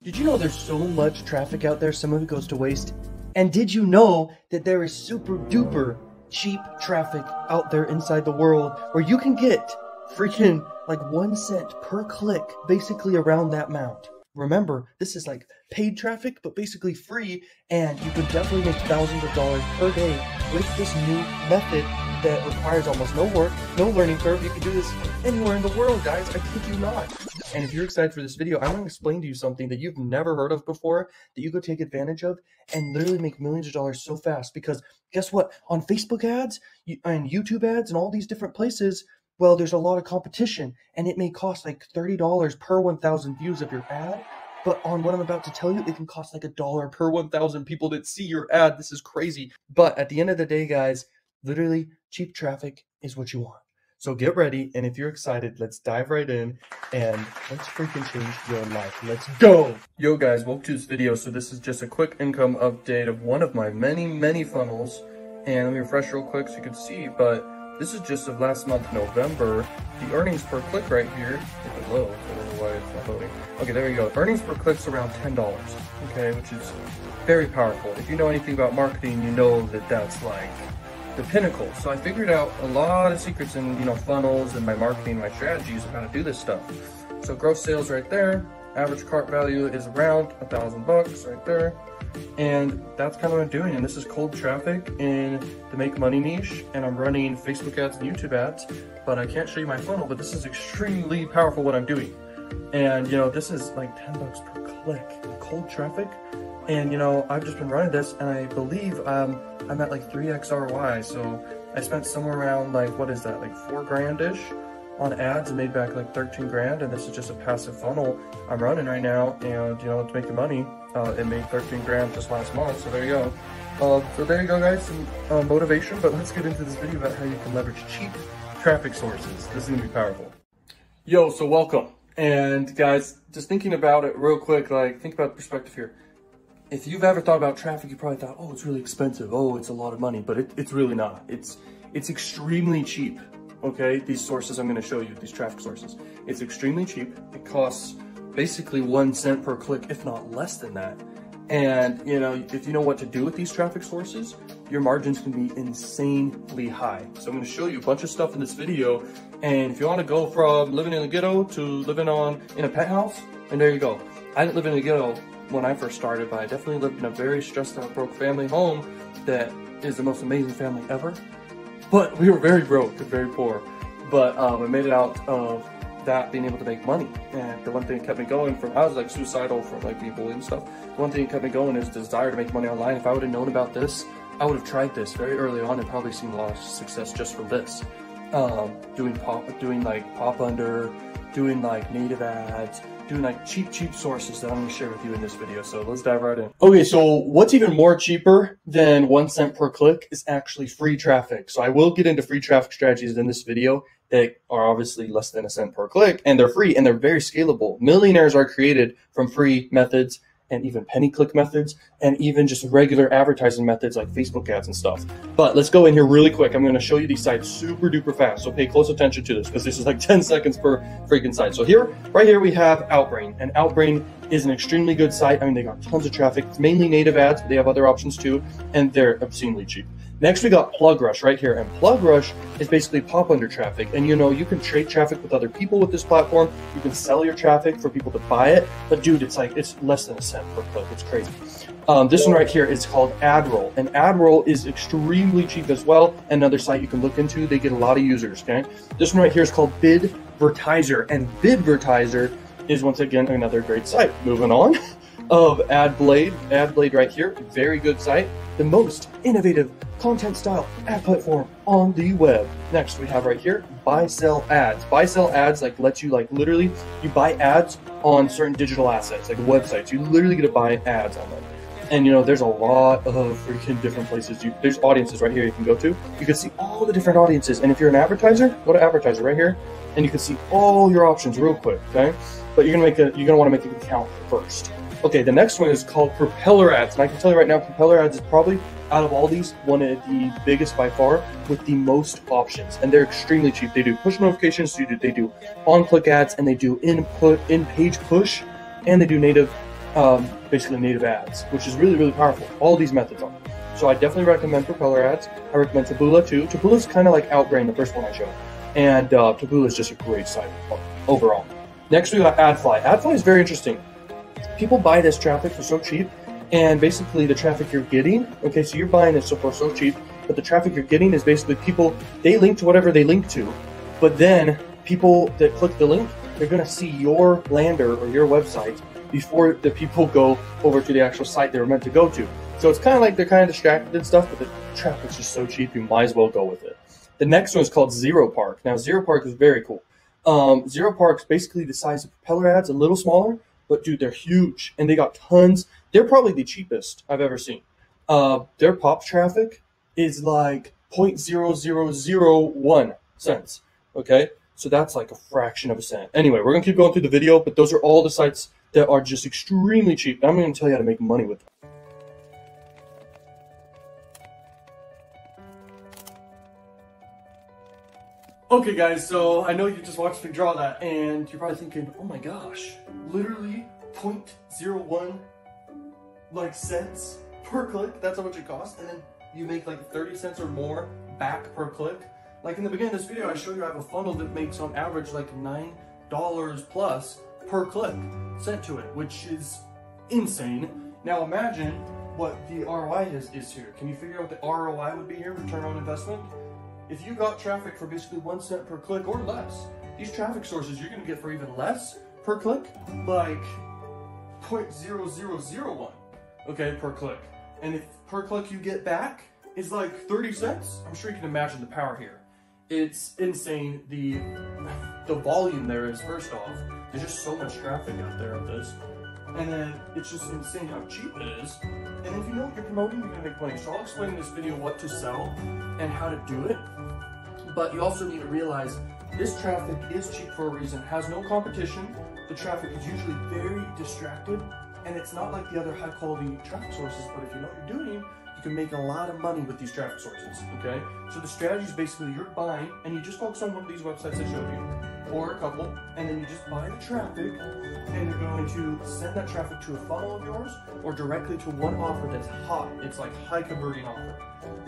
Did you know there's so much traffic out there, some of it goes to waste? And did you know that there is super duper cheap traffic out there inside the world where you can get freaking like 1 cent per click, basically around that amount? Remember, this is like paid traffic, but basically free, and you could definitely make thousands of dollars per day with this new method that requires almost no work, no learning curve. You can do this anywhere in the world, guys. I kid you not. And if you're excited for this video, I'm going to explain to you something that you've never heard of before that you could take advantage of and literally make millions of dollars so fast. Because guess what? On Facebook ads and YouTube ads and all these different places, well, there's a lot of competition, and it may cost like $30 per 1,000 views of your ad. But on what I'm about to tell you, it can cost like $1 per 1,000 people that see your ad. This is crazy. But at the end of the day, guys, literally cheap traffic is what you want. So get ready, and if you're excited, let's dive right in and let's freaking change your life. Let's go! Yo guys, welcome to this video. So this is just a quick income update of one of my many funnels. And let me refresh real quick so you can see, but this is just of last month, November. The earnings per click right here, if it loads, I don't know why it's not loading. Okay, there you go. Earnings per click's around $10, okay, which is very powerful. If you know anything about marketing, you know that that's like the pinnacle. So I figured out a lot of secrets in, funnels and my marketing, my strategies of how to do this stuff. So gross sales right there, average cart value is around $1,000 right there. And that's kind of what I'm doing. And this is cold traffic in the make money niche. And I'm running Facebook ads and YouTube ads, but I can't show you my funnel, but this is extremely powerful what I'm doing. And this is like $10 per click in cold traffic. And I've just been running this, and I believe I'm at like 3x ROI. So I spent somewhere around like, what is that, like $4 grand-ish on ads and made back like 13 grand. And this is just a passive funnel I'm running right now. And to make the money, it made 13 grand just last month. So there you go. So there you go, guys, some motivation. But let's get into this video about how you can leverage cheap traffic sources. This is gonna be powerful. Yo, so welcome. And guys, just thinking about it real quick, like think about the perspective here. If you've ever thought about traffic, you probably thought, oh, it's really expensive. Oh, it's a lot of money, but it's really not. It's extremely cheap, okay? These sources I'm gonna show you, these traffic sources. It's extremely cheap. It costs basically 1 cent per click, if not less than that. And if you know what to do with these traffic sources, your margins can be insanely high. So I'm gonna show you a bunch of stuff in this video. And if you wanna go from living in a ghetto to living in a penthouse, and there you go. I didn't live in a ghetto when I first started, but I definitely lived in a very stressed out, broke family home that is the most amazing family ever. But we were very broke and very poor. But I made it out of that being able to make money. And the one thing that kept me going I was like suicidal from like being bullied and stuff. The one thing that kept me going is the desire to make money online. If I would have known about this, I would have tried this very early on and probably seen a lot of success just from this. Doing like pop under, doing like native ads, doing like cheap sources that I'm gonna share with you in this video. So let's dive right in. Okay, so what's even more cheaper than 1 cent per click is actually free traffic. So I will get into free traffic strategies in this video that are obviously less than 1 cent per click, and they're free and they're very scalable. Millionaires are created from free methods and even penny click methods and even just regular advertising methods like Facebook ads and stuff. But let's go in here really quick. I'm gonna show you these sites super duper fast. So pay close attention to this because this is like 10 seconds per freaking site. So right here we have Outbrain, and Outbrain is an extremely good site. I mean, they got tons of traffic. It's mainly native ads, but they have other options too, and they're obscenely cheap. Next, we got PlugRush right here, and PlugRush is basically pop under traffic. And you can trade traffic with other people with this platform. You can sell your traffic for people to buy it. But dude, it's less than 1 cent per click. It's crazy. This one right here is called Admiral, and Admiral is extremely cheap as well. Another site you can look into. They get a lot of users. Okay, this one right here is called Bidvertiser, and Bidvertiser is once again another great site. Moving on. Of AdBlade right here, very good site, the most innovative content style ad platform on the web. Next we have right here, buy sell ads. Buy sell ads lets you literally, you buy ads on certain digital assets like websites. You literally get to buy ads on them. And there's a lot of freaking different places. There's audiences right here you can go to. You can see all the different audiences. And if you're an advertiser, go to advertiser right here, and you can see all your options real quick. Okay, but you're gonna want to make an account first. Okay, the next one is called Propeller Apps, and I can tell you right now, Propeller Apps is probably, out of all these, one of the biggest by far with the most options, and they're extremely cheap. They do push notifications, they do on-click ads, and they do in-page push, and they do native basically native ads, which is really, really powerful. All these methods are. So I definitely recommend Propeller Ads. I recommend Taboola too. Taboola is kind of like Outbrain, the first one I showed. And Taboola is just a great site overall. Next, we got AdFly. AdFly is very interesting. People buy this traffic for so cheap, and basically the traffic you're getting, okay, so you're buying this for so cheap, but the traffic you're getting is basically people, they link to whatever they link to, but then people that click the link, they're going to see your lander or your website before the people go over to the actual site they were meant to go to. So it's kind of like they're kind of distracted and stuff, but the traffic's just so cheap, you might as well go with it. The next one is called Zero Park. Now, Zero Park is very cool. Zero Park's basically the size of Propeller Ads, a little smaller, but dude, they're huge, and they got tons. They're probably the cheapest I've ever seen. Their pop traffic is like 0.0001 cents, okay? So that's like a fraction of a cent. Anyway, we're gonna keep going through the video, but those are all the sites that are just extremely cheap. And I'm gonna tell you how to make money with them. Okay guys, so I know you just watched me draw that and you're probably thinking, oh my gosh, literally 0.01 like cents per click, that's how much it costs, and then you make like 30 cents or more back per click. Like in the beginning of this video, I showed you I have a funnel that makes on average like $9 plus per click sent to it, which is insane. Now imagine what the ROI is here. Can you figure out what the ROI would be here, return on investment? If you got traffic for basically 1 cent per click or less, these traffic sources you're gonna get for even less per click, like 0.0001, okay, per click. And if per click you get back is like 30 cents, I'm sure you can imagine the power here. It's insane. The volume there is, first off, there's just so much traffic out there of this. And then it's just insane how cheap it is. And if you know what you're promoting, you're gonna make money. So I'll explain in this video what to sell and how to do it. But you also need to realize this traffic is cheap for a reason, has no competition. The traffic is usually very distracted, and it's not like the other high quality traffic sources, but if you know what you're doing, you can make a lot of money with these traffic sources, okay? So the strategy is basically you're buying, and you just focus on one of these websites I showed you, or a couple, and then you just buy the traffic, and you're going to send that traffic to a funnel of yours, or directly to one offer that's hot. It's like high converting offer.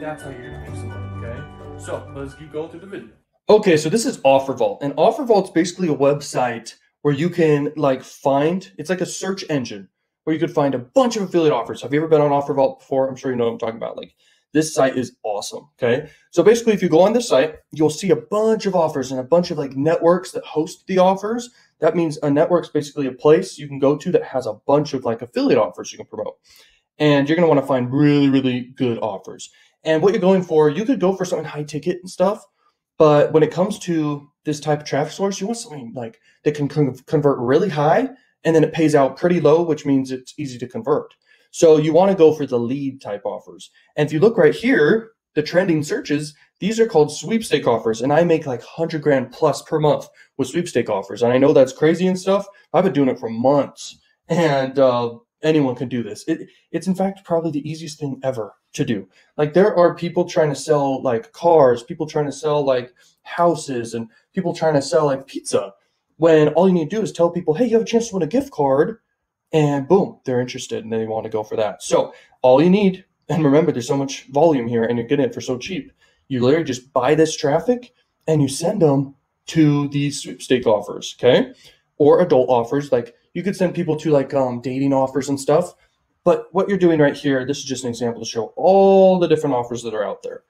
That's how you're gonna make some money, okay? So let's keep going through the video. Okay, so this is OfferVault, and OfferVault's basically a website where you can like find, it's like a search engine where you could find a bunch of affiliate offers. Have you ever been on OfferVault before? I'm sure you know what I'm talking about. Like, this site is awesome, okay? So basically, if you go on this site, you'll see a bunch of offers and a bunch of like networks that host the offers. That means a network's basically a place you can go to that has a bunch of like affiliate offers you can promote. And you're gonna wanna find really, really good offers. And what you're going for, you could go for something high ticket and stuff, but when it comes to this type of traffic source, you want something like that can convert really high, and then it pays out pretty low, which means it's easy to convert. So you want to go for the lead type offers. And if you look right here, the trending searches, these are called sweepstake offers. And I make like 100 grand plus per month with sweepstake offers. And I know that's crazy and stuff. I've been doing it for months, and anyone can do this. It's in fact probably the easiest thing ever to do. Like, there are people trying to sell like cars, people trying to sell like houses, and people trying to sell like pizza, when all you need to do is tell people, hey, you have a chance to win a gift card, and boom, they're interested and they want to go for that. So all you need, and remember, there's so much volume here and you're getting it for so cheap, you literally just buy this traffic and you send them to these sweepstake offers, okay? Or adult offers. Like, you could send people to like dating offers and stuff. But what you're doing right here, this is just an example to show all the different offers that are out there.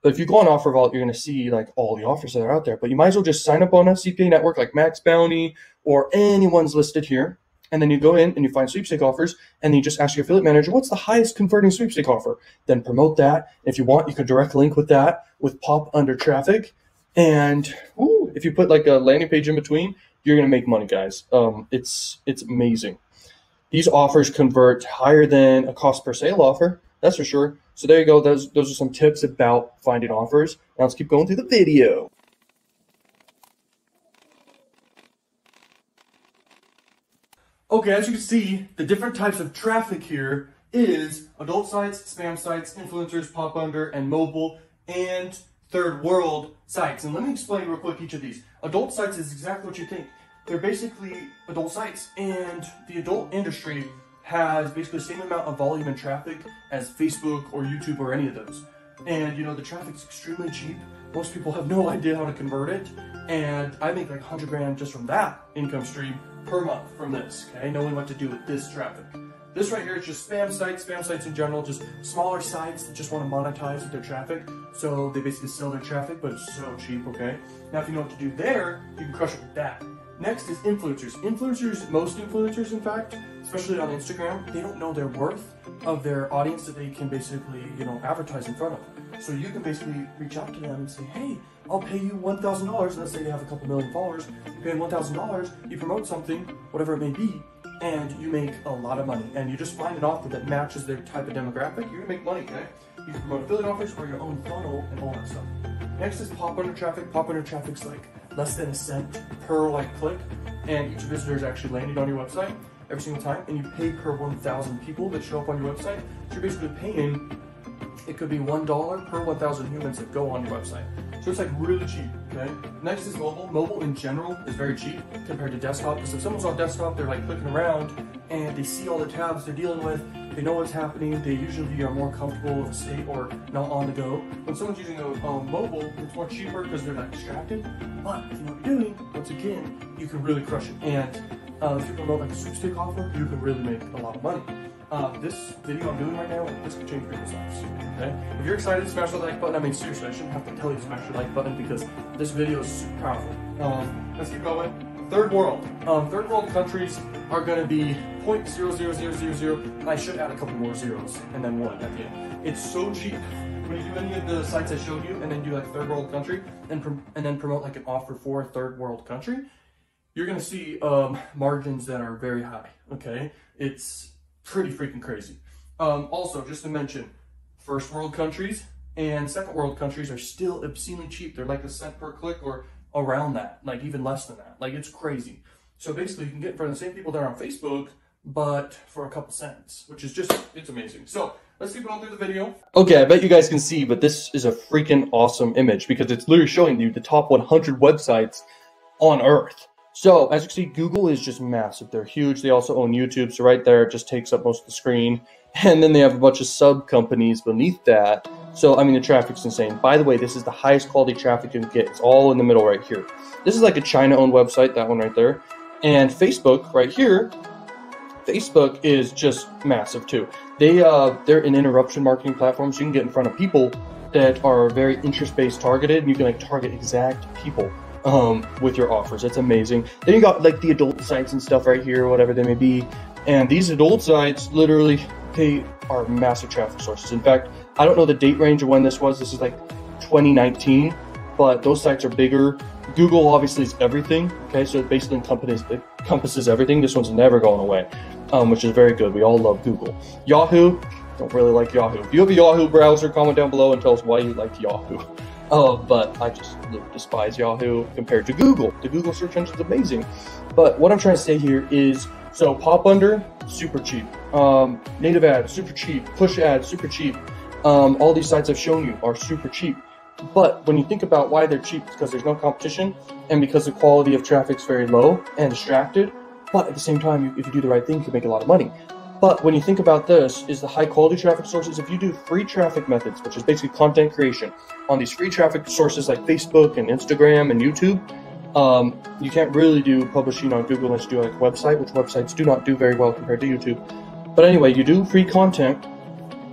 But if you go on OfferVault, you're going to see like all the offers that are out there. But you might as well just sign up on a CPA network like Max Bounty or anyone's listed here. And then you go in and you find sweepstake offers, and then you just ask your affiliate manager, what's the highest converting sweepstake offer? Then promote that. If you want, you can direct link with that with pop under traffic. And if you put like a landing page in between, you're going to make money, guys. It's amazing. These offers convert higher than a cost per sale offer. That's for sure. So there you go. Those are some tips about finding offers. Now let's keep going through the video. Okay, as you can see, the different types of traffic here is adult sites, spam sites, influencers, pop under, and mobile, and third world sites. And let me explain real quick each of these. Adult sites is exactly what you think. They're basically adult sites, and the adult industry has basically the same amount of volume and traffic as Facebook or YouTube or any of those. And you know, the traffic's extremely cheap. Most people have no idea how to convert it. And I make like 100 grand just from that income stream per month from this, okay? Knowing what to do with this traffic. This right here is just spam sites in general, just smaller sites that just want to monetize with their traffic. So they basically sell their traffic, but it's so cheap, okay? Now if you know what to do there, you can crush it with that. Next is influencers. Most influencers, in fact, especially on Instagram, they don't know their worth of their audience that they can basically, you know, advertise in front of. So you can basically reach out to them and say, hey, I'll pay you $1,000. Let's say they have a couple million followers. You pay them $1,000, you promote something, whatever it may be, and you make a lot of money. And you just find an offer that matches their type of demographic, you're gonna make money, okay? You can promote affiliate offers or your own funnel and all that stuff. Next is pop under traffic. Pop under traffic's like less than a cent per like click, and each visitor is actually landing on your website every single time, and you pay per 1,000 people that show up on your website. So you're basically paying, it could be $1 per 1,000 humans that go on your website. So it's like really cheap, okay? Next is mobile. Mobile in general is very cheap compared to desktop, because if someone's on desktop, they're like clicking around and they see all the tabs they're dealing with, they know what's happening, they usually are more comfortable in a state or not on the go. When someone's using a mobile, it's more cheaper because they're not distracted, but if you know what you're doing, once again, you can really crush it. And if you promote like a sweepstake offer, you can really make a lot of money. This video I'm doing right now, this could change people's lives, okay? If you're excited, smash the like button. I mean, seriously, I shouldn't have to tell you to smash the like button because this video is super powerful. Let's keep going. Third world. Third world countries are gonna be 0.00000. I should add a couple more zeros and then 1 at the end. It's so cheap. When you do any of the sites I showed you and then do like third world country and then promote like an offer for a third world country, you're gonna see margins that are very high, okay? It's pretty freaking crazy. Also, just to mention, first world countries and second world countries are still obscenely cheap. They're like a cent per click or around that, like even less than that. Like, it's crazy. So basically you can get in front of the same people that are on Facebook, but for a couple cents, which is just, it's amazing. So let's keep going through the video. Okay, I bet you guys can see, but this is a freaking awesome image because it's literally showing you the top 100 websites on Earth. So as you can see, Google is just massive. They're huge. They also own YouTube. So right there, it just takes up most of the screen. And then they have a bunch of sub companies beneath that. So, I mean, the traffic's insane. By the way, this is the highest quality traffic you can get. It's all in the middle right here. This is like a China-owned website, that one right there. And Facebook right here, Facebook is just massive too. They're an interruption marketing platform. So you can get in front of people that are very interest-based targeted. And you can like target exact people with your offers. It's amazing. Then you got like the adult sites and stuff right here, whatever they may be. And these adult sites literally are massive traffic sources. In fact, I don't know the date range of when this was. This is like 2019, but those sites are bigger. Google obviously is everything. Okay, so it basically encompasses everything. This one's never going away, which is very good. We all love Google. Yahoo, don't really like Yahoo. If you have a Yahoo browser, comment down below and tell us why you like Yahoo. But I just despise Yahoo compared to Google. The Google search engine is amazing. But what I'm trying to say here is, so pop under, super cheap. Native ads, super cheap. Push ads, super cheap. All these sites I've shown you are super cheap. But when you think about why they're cheap, it's because there's no competition and because the quality of traffic's very low and distracted. But at the same time, if you do the right thing, you can make a lot of money. But when you think about this, is the high quality traffic sources, if you do free traffic methods, which is basically content creation on these free traffic sources like Facebook and Instagram and YouTube, you can't really do publishing on Google unless you do like a website, which websites do not do very well compared to YouTube. But anyway, you do free content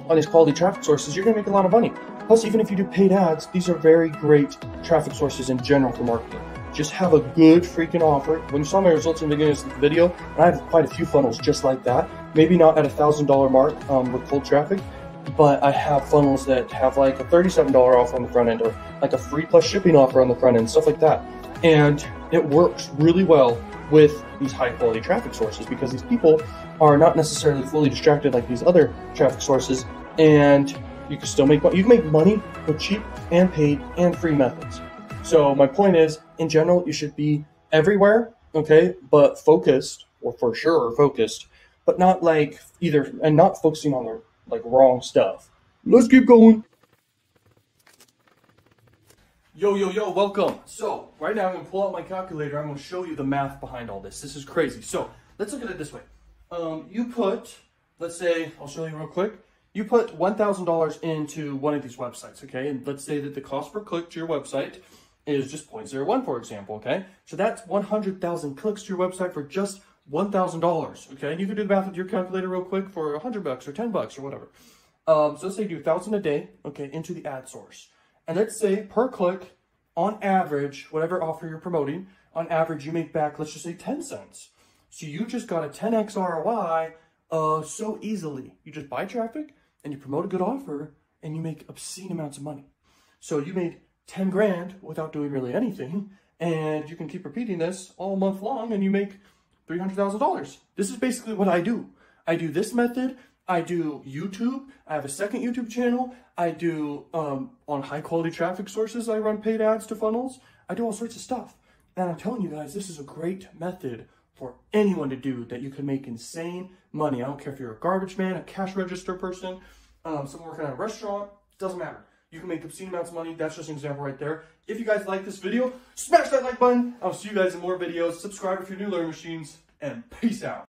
on these quality traffic sources, you're gonna make a lot of money. Plus, even if you do paid ads, these are very great traffic sources in general for marketing. Just have a good freaking offer. When you saw my results in the beginning of the video, I have quite a few funnels just like that. Maybe not at a $1,000 mark with cold traffic, but I have funnels that have like a $37 offer on the front end or like a free plus shipping offer on the front end, stuff like that. And it works really well with these high quality traffic sources because these people are not necessarily fully distracted like these other traffic sources, and you can still make money. You can make money with cheap and paid and free methods. So my point is, in general, you should be everywhere, okay, but focused, or for sure focused, but not like either, and not focusing on the like wrong stuff. Let's keep going. Yo, welcome. So right now I'm gonna pull out my calculator. I'm gonna show you the math behind all this. This is crazy. So let's look at it this way. you put, let's say, I'll show you real quick. You put $1,000 into one of these websites, okay? And let's say that the cost per click to your website is just 0.01, for example, okay? So that's 100,000 clicks to your website for just $1,000, okay? And you can do the math with your calculator real quick for $100 or $10 or whatever. So let's say you do 1,000 a day, okay, into the ad source. And let's say per click, on average, whatever offer you're promoting, on average you make back, let's just say 10 cents. So you just got a 10x ROI so easily. You just buy traffic and you promote a good offer and you make obscene amounts of money. So you made 10 grand without doing really anything, and you can keep repeating this all month long and you make $300,000. This is basically what I do. I do this method. I do YouTube. I have a second YouTube channel. I do, on high quality traffic sources, I run paid ads to funnels. I do all sorts of stuff. And I'm telling you guys, this is a great method for anyone to do that you can make insane money. I don't care if you're a garbage man, a cash register person, someone working at a restaurant, doesn't matter. You can make obscene amounts of money. That's just an example right there. If you guys like this video, smash that like button. I'll see you guys in more videos. Subscribe if you're new, Learning Machines, and peace out.